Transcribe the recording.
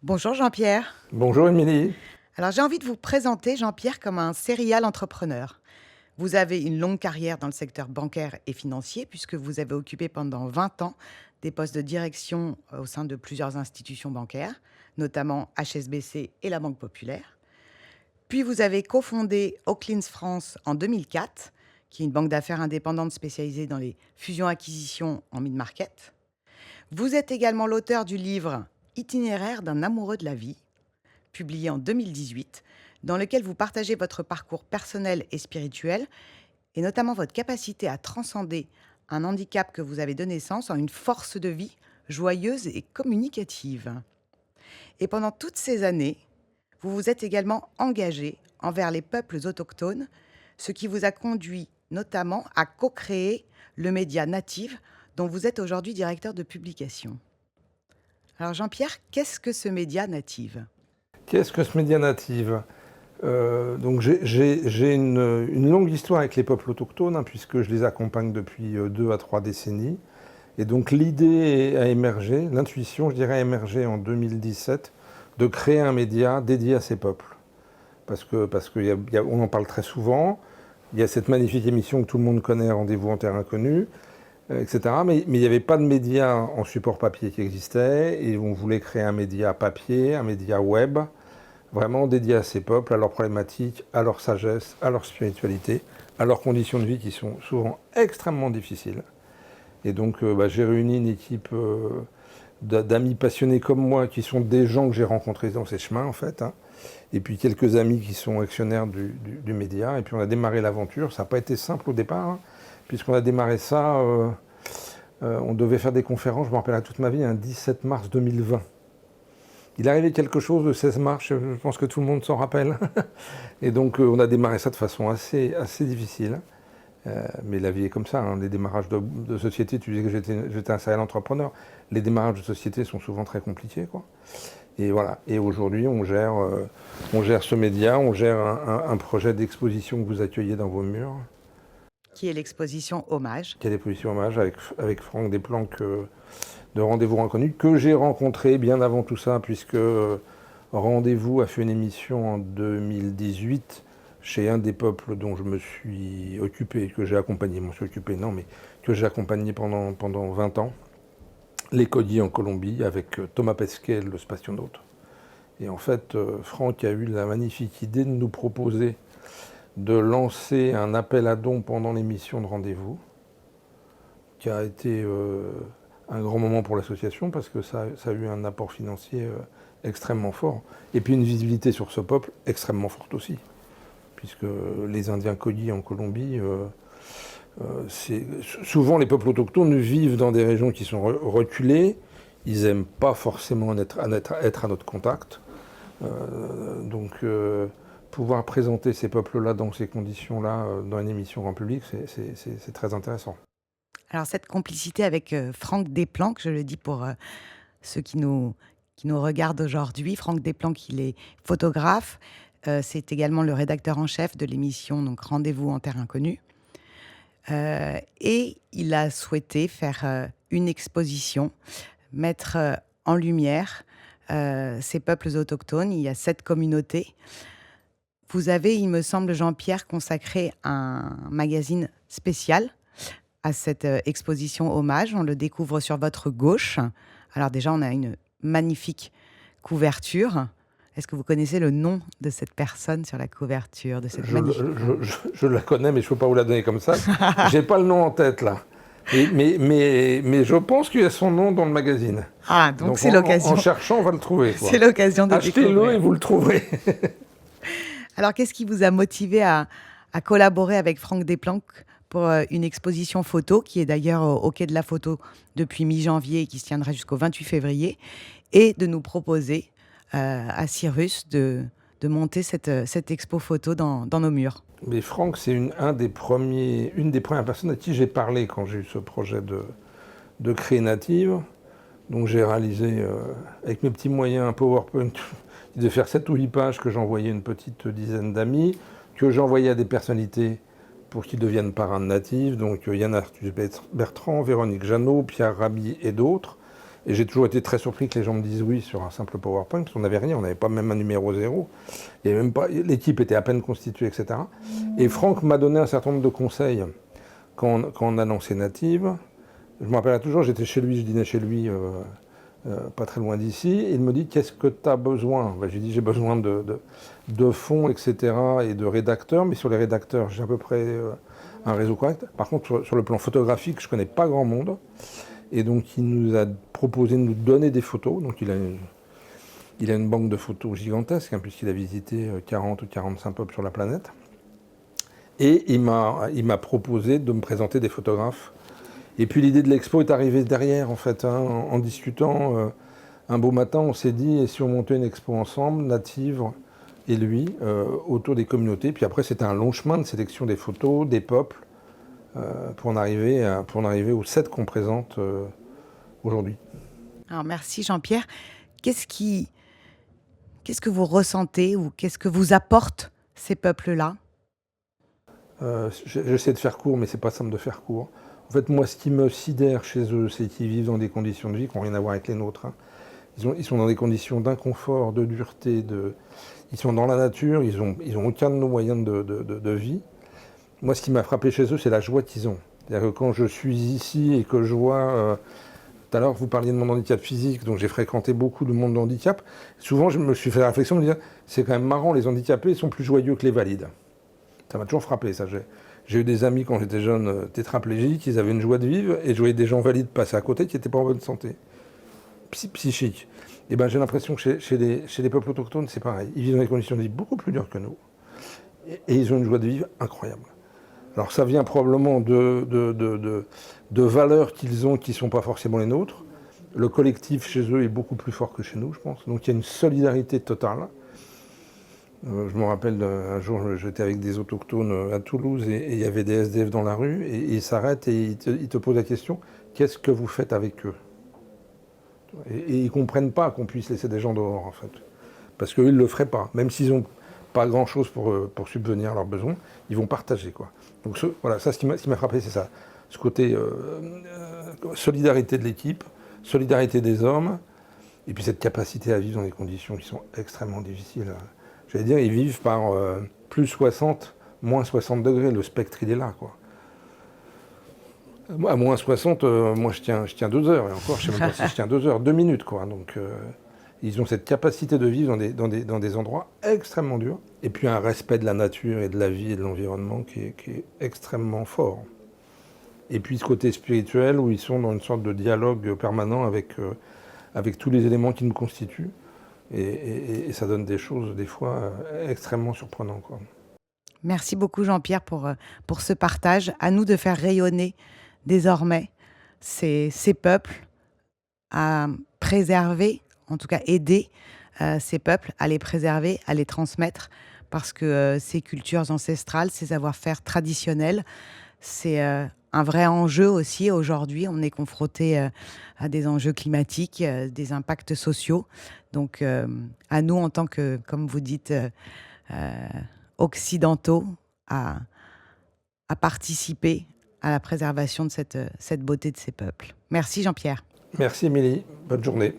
Bonjour Jean-Pierre. Bonjour Émilie. Alors j'ai envie de vous présenter Jean-Pierre comme un serial entrepreneur. Vous avez une longue carrière dans le secteur bancaire et financier puisque vous avez occupé pendant 20 ans des postes de direction au sein de plusieurs institutions bancaires, notamment HSBC et la Banque Populaire. Puis vous avez cofondé Oaklins France en 2004, qui est une banque d'affaires indépendante spécialisée dans les fusions-acquisitions en mid-market. Vous êtes également l'auteur du livre Itinéraire d'un amoureux de la vie, publié en 2018, dans lequel vous partagez votre parcours personnel et spirituel, et notamment votre capacité à transcender un handicap que vous avez donné naissance en une force de vie joyeuse et communicative. Et pendant toutes ces années, vous vous êtes également engagé envers les peuples autochtones, ce qui vous a conduit notamment à co-créer le média Native, dont vous êtes aujourd'hui directeur de publication. Alors Jean-Pierre, qu'est-ce que ce média Native ? Qu'est-ce que ce média Native? Donc j'ai une longue histoire avec les peuples autochtones, puisque je les accompagne depuis 2 à 3 décennies. Et donc l'idée a émergé, l'intuition, je dirais, a émergé en 2017 de créer un média dédié à ces peuples. Parce qu'on en parle très souvent. Il y a cette magnifique émission que tout le monde connaît, Rendez-vous en terre inconnue, etc. Mais il n'y avait pas de média en support papier qui existait. Et on voulait créer un média papier, un média web, vraiment dédié à ces peuples, à leurs problématiques, à leur sagesse, à leur spiritualité, à leurs conditions de vie qui sont souvent extrêmement difficiles. Et donc j'ai réuni une équipe d'amis passionnés comme moi, qui sont des gens que j'ai rencontrés dans ces chemins en fait, et puis quelques amis qui sont actionnaires du média, et puis on a démarré l'aventure. Ça n'a pas été simple au départ, puisqu'on a démarré ça, on devait faire des conférences, je me rappelle à toute ma vie, un 17 mars 2020. Il est arrivé quelque chose le 16 mars, je pense que tout le monde s'en rappelle. Et donc on a démarré ça de façon assez difficile. Mais la vie est comme ça, les démarrages de société, tu disais que j'étais un serial entrepreneur, les démarrages de société sont souvent très compliqués, quoi. Et voilà. Et aujourd'hui, on gère ce média, on gère un projet d'exposition que vous accueillez dans vos murs. Qui est l'exposition Hommage. Qui est l'exposition Hommage avec Franck Desplanques de Rendez-vous Inconnu, que j'ai rencontré bien avant tout ça, puisque Rendez-vous a fait une émission en 2018 chez un des peuples dont je me suis occupé, que j'ai accompagné, mais que j'ai accompagné pendant 20 ans, les Kodis en Colombie, avec Thomas Pesquet, le spationaute. Et en fait, Franck a eu la magnifique idée de nous proposer de lancer un appel à dons pendant l'émission de Rendez-vous, qui a été un grand moment pour l'association, parce que ça a eu un apport financier extrêmement fort, et puis une visibilité sur ce peuple extrêmement forte aussi, puisque les Indiens Kodis en Colombie, souvent les peuples autochtones vivent dans des régions qui sont reculées, ils n'aiment pas forcément être à notre contact, donc pouvoir présenter ces peuples-là dans ces conditions-là, dans une émission grand public, c'est très intéressant. Alors cette complicité avec Franck Desplanques, je le dis pour ceux qui nous regardent aujourd'hui, Franck Desplanques, il est photographe, c'est également le rédacteur en chef de l'émission donc Rendez-vous en terre inconnue. Et il a souhaité faire une exposition, mettre en lumière ces peuples autochtones. Il y a 7 communautés. Vous avez, il me semble, Jean-Pierre, consacré un magazine spécial à cette exposition Hommage. On le découvre sur votre gauche. Alors déjà, on a une magnifique couverture. Est-ce que vous connaissez le nom de cette personne sur la couverture de cette magnifique... Je la connais, mais je ne peux pas vous la donner comme ça. Je n'ai pas le nom en tête, là. Mais je pense qu'il y a son nom dans le magazine. Ah, donc c'est l'occasion. En cherchant, on va le trouver. C'est l'occasion de découvrir. Achetez-le et vous le trouverez. Alors, qu'est-ce qui vous a motivé à collaborer avec Franck Desplanques pour une exposition photo, qui est d'ailleurs au Quai de la Photo depuis mi-janvier et qui se tiendra jusqu'au 28 février, et de nous proposer à Cyrus de monter cette expo photo dans nos murs? Mais Franck, c'est une des premières personnes à qui j'ai parlé quand j'ai eu ce projet de créer Native. Donc j'ai réalisé, avec mes petits moyens, un PowerPoint de faire 7 ou 8 pages que j'envoyais à une petite dizaine d'amis, que j'envoyais à des personnalités pour qu'ils deviennent parrains de Native, donc Yann Arthus Bertrand, Véronique Jeannot, Pierre Rabhi et d'autres. Et j'ai toujours été très surpris que les gens me disent oui sur un simple PowerPoint, parce qu'on n'avait rien, on n'avait pas même un numéro zéro. Il y avait même pas, l'équipe était à peine constituée, etc. Et Franck m'a donné un certain nombre de conseils quand on a lancé Native. Je me rappelle toujours, j'étais chez lui, je dînais chez lui, pas très loin d'ici. Il me dit, qu'est-ce que tu as besoin? J'ai dit, j'ai besoin de fonds, etc. et de rédacteurs, mais sur les rédacteurs, j'ai à peu près un réseau correct. Par contre, sur le plan photographique, je ne connais pas grand monde. Et donc, il nous a proposé de nous donner des photos. Donc, il a une banque de photos gigantesque, hein, puisqu'il a visité 40 ou 45 peuples sur la planète. Et il m'a proposé de me présenter des photographes. Et puis, l'idée de l'expo est arrivée derrière, en fait. Hein, en discutant, un beau matin, on s'est dit, et si on montait une expo ensemble, Native et lui, autour des communautés. Puis après, c'était un long chemin de sélection des photos, des peuples, pour en arriver aux 7 qu'on présente aujourd'hui. Alors merci Jean-Pierre. Qu'est-ce que vous ressentez ou qu'est-ce que vous apportent ces peuples-là? J'essaie de faire court, mais c'est pas simple de faire court. En fait, moi, ce qui me sidère chez eux, c'est qu'ils vivent dans des conditions de vie qui n'ont rien à voir avec les nôtres. Hein. Ils sont dans des conditions d'inconfort, de dureté, ils sont dans la nature, ils ont aucun de nos moyens de vie. Moi, ce qui m'a frappé chez eux, c'est la joie qu'ils ont. C'est-à-dire que quand je suis ici et que je vois... tout à l'heure, vous parliez de mon handicap physique, donc j'ai fréquenté beaucoup de monde de handicap. Souvent, je me suis fait la réflexion de me dire, c'est quand même marrant, les handicapés sont plus joyeux que les valides. Ça m'a toujours frappé, ça. J'ai eu des amis quand j'étais jeune tétraplégiques, ils avaient une joie de vivre, et je voyais des gens valides passer à côté qui n'étaient pas en bonne santé psychique. Et ben, j'ai l'impression que chez les peuples autochtones, c'est pareil. Ils vivent dans des conditions de vie beaucoup plus dures que nous, et ils ont une joie de vivre incroyable. Alors ça vient probablement de valeurs qu'ils ont qui ne sont pas forcément les nôtres. Le collectif chez eux est beaucoup plus fort que chez nous, je pense. Donc il y a une solidarité totale. Je me rappelle un jour, j'étais avec des autochtones à Toulouse et il y avait des SDF dans la rue et ils s'arrêtent et ils te posent la question, qu'est-ce que vous faites avec eux? Et ils ne comprennent pas qu'on puisse laisser des gens dehors, en fait. Parce qu'eux, ils ne le feraient pas. Même s'ils n'ont pas grand-chose pour subvenir à leurs besoins, ils vont partager, quoi. Donc voilà, ça, ce qui m'a frappé, c'est ça. Ce côté solidarité de l'équipe, solidarité des hommes, et puis cette capacité à vivre dans des conditions qui sont extrêmement difficiles. J'allais dire, ils vivent par plus 60, moins 60 degrés. Le spectre, il est là, quoi. À moins 60, moi, je tiens 2 heures. Et encore, je ne sais même pas si je tiens 2 heures, 2 minutes, quoi. Donc, ils ont cette capacité de vivre dans des endroits extrêmement durs. Et puis un respect de la nature et de la vie et de l'environnement qui est extrêmement fort. Et puis ce côté spirituel où ils sont dans une sorte de dialogue permanent avec tous les éléments qui nous constituent. Et ça donne des choses, des fois, extrêmement surprenantes, quoi. Merci beaucoup Jean-Pierre pour ce partage. À nous de faire rayonner désormais ces peuples, à préserver, en tout cas aider ces peuples à les préserver, à les transmettre, parce que ces cultures ancestrales, ces savoir-faire traditionnels, c'est un vrai enjeu aussi. Aujourd'hui, on est confronté à des enjeux climatiques, des impacts sociaux. Donc, à nous, en tant que, comme vous dites, occidentaux, à participer à la préservation de cette beauté de ces peuples. Merci Jean-Pierre. Merci Émilie, bonne journée.